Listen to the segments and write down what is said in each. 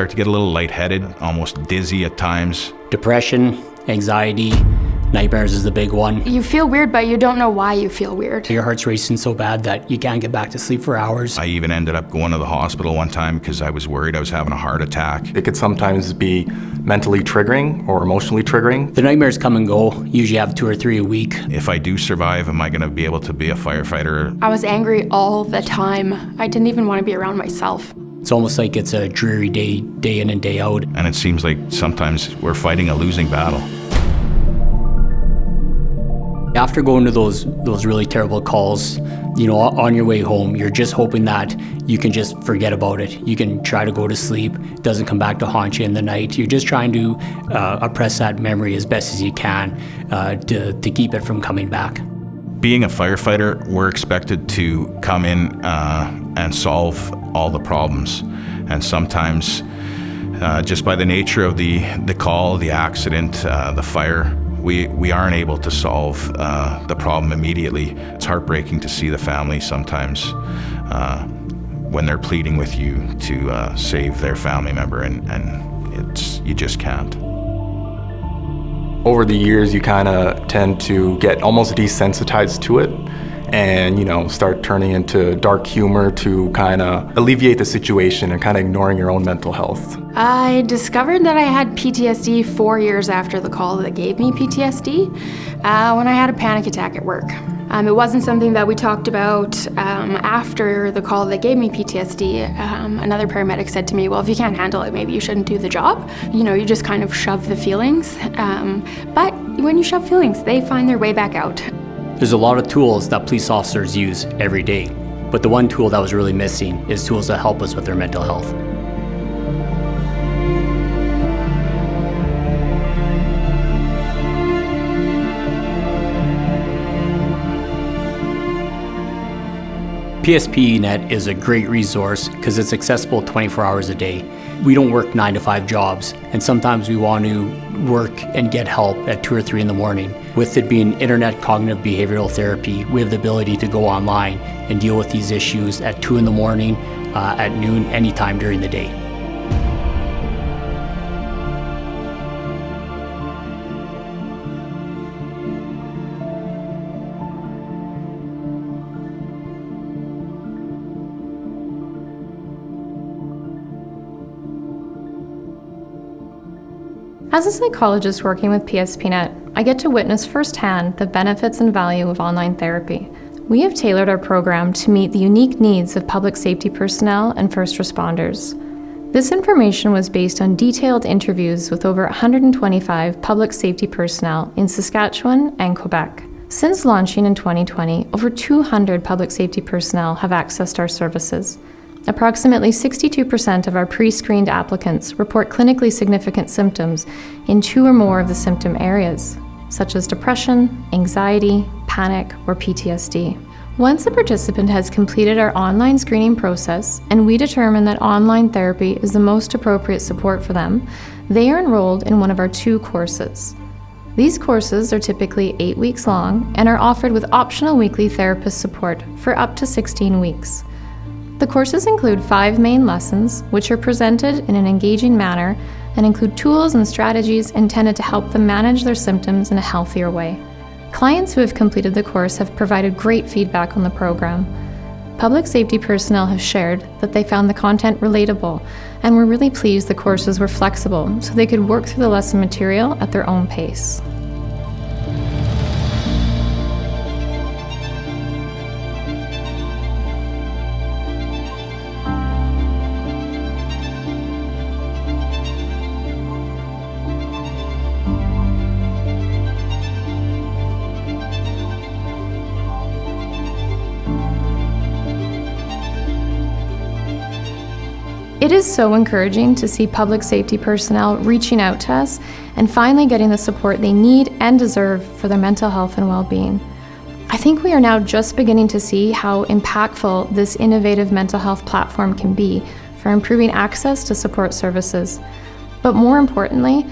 start to get a little lightheaded, almost dizzy at times. Depression, anxiety, nightmares is the big one. You feel weird, but you don't know why you feel weird. Your heart's racing so bad that you can't get back to sleep for hours. I even ended up going to the hospital one time because I was worried I was having a heart attack. It could sometimes be mentally triggering or emotionally triggering. The nightmares come and go. Usually have 2 or 3 a week. If I do survive, am I going to be able to be a firefighter? I was angry all the time. I didn't even want to be around myself. It's almost like it's a dreary day, day in and day out. And it seems like sometimes we're fighting a losing battle. After going to those really terrible calls, on your way home, you're just hoping that you can just forget about it. You can try to go to sleep. It doesn't come back to haunt you in the night. You're just trying to oppress that memory as best as you can to keep it from coming back. Being a firefighter, we're expected to come in and solve all the problems. And sometimes, just by the nature of the call, the accident, the fire, we aren't able to solve the problem immediately. It's heartbreaking to see the family sometimes when they're pleading with you to save their family member, and you just can't. Over the years, you kind of tend to get almost desensitized to it and, start turning into dark humor to kind of alleviate the situation and kind of ignoring your own mental health. I discovered that I had PTSD 4 years after the call that gave me PTSD when I had a panic attack at work. It wasn't something that we talked about after the call that gave me PTSD. Another paramedic said to me, well, if you can't handle it, maybe you shouldn't do the job. You just kind of shove the feelings. But when you shove feelings, they find their way back out. There's a lot of tools that police officers use every day, but the one tool that was really missing is tools that help us with their mental health. PSPNET is a great resource because it's accessible 24 hours a day. We don't work 9 to 5 jobs, and sometimes we want to work and get help at 2 or 3 in the morning. With it being internet cognitive behavioral therapy, we have the ability to go online and deal with these issues at 2 in the morning, at noon, anytime during the day. As a psychologist working with PSPNET, I get to witness firsthand the benefits and value of online therapy. We have tailored our program to meet the unique needs of public safety personnel and first responders. This information was based on detailed interviews with over 125 public safety personnel in Saskatchewan and Quebec. Since launching in 2020, over 200 public safety personnel have accessed our services. Approximately 62% of our pre-screened applicants report clinically significant symptoms in 2 or more of the symptom areas, such as depression, anxiety, panic, or PTSD. Once a participant has completed our online screening process and we determine that online therapy is the most appropriate support for them, they are enrolled in one of our 2 courses. These courses are typically 8 weeks long and are offered with optional weekly therapist support for up to 16 weeks. The courses include 5 main lessons, which are presented in an engaging manner and include tools and strategies intended to help them manage their symptoms in a healthier way. Clients who have completed the course have provided great feedback on the program. Public safety personnel have shared that they found the content relatable and were really pleased the courses were flexible so they could work through the lesson material at their own pace. It is so encouraging to see public safety personnel reaching out to us and finally getting the support they need and deserve for their mental health and well-being. I think we are now just beginning to see how impactful this innovative mental health platform can be for improving access to support services. But more importantly,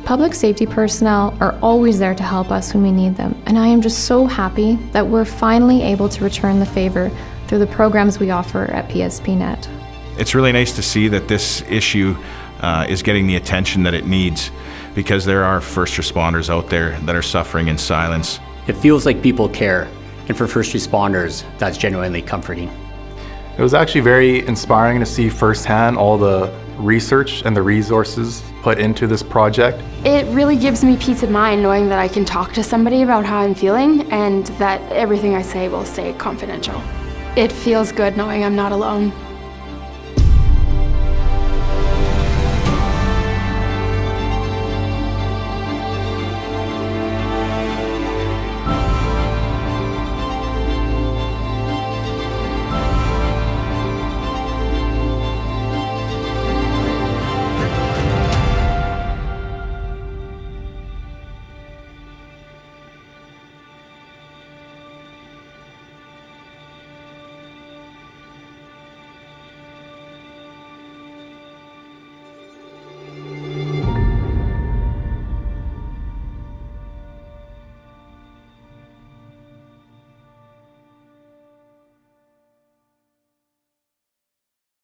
public safety personnel are always there to help us when we need them, and I am just so happy that we're finally able to return the favor through the programs we offer at PSPNET. It's really nice to see that this issue is getting the attention that it needs, because there are first responders out there that are suffering in silence. It feels like people care, and for first responders, that's genuinely comforting. It was actually very inspiring to see firsthand all the research and the resources put into this project. It really gives me peace of mind knowing that I can talk to somebody about how I'm feeling and that everything I say will stay confidential. It feels good knowing I'm not alone.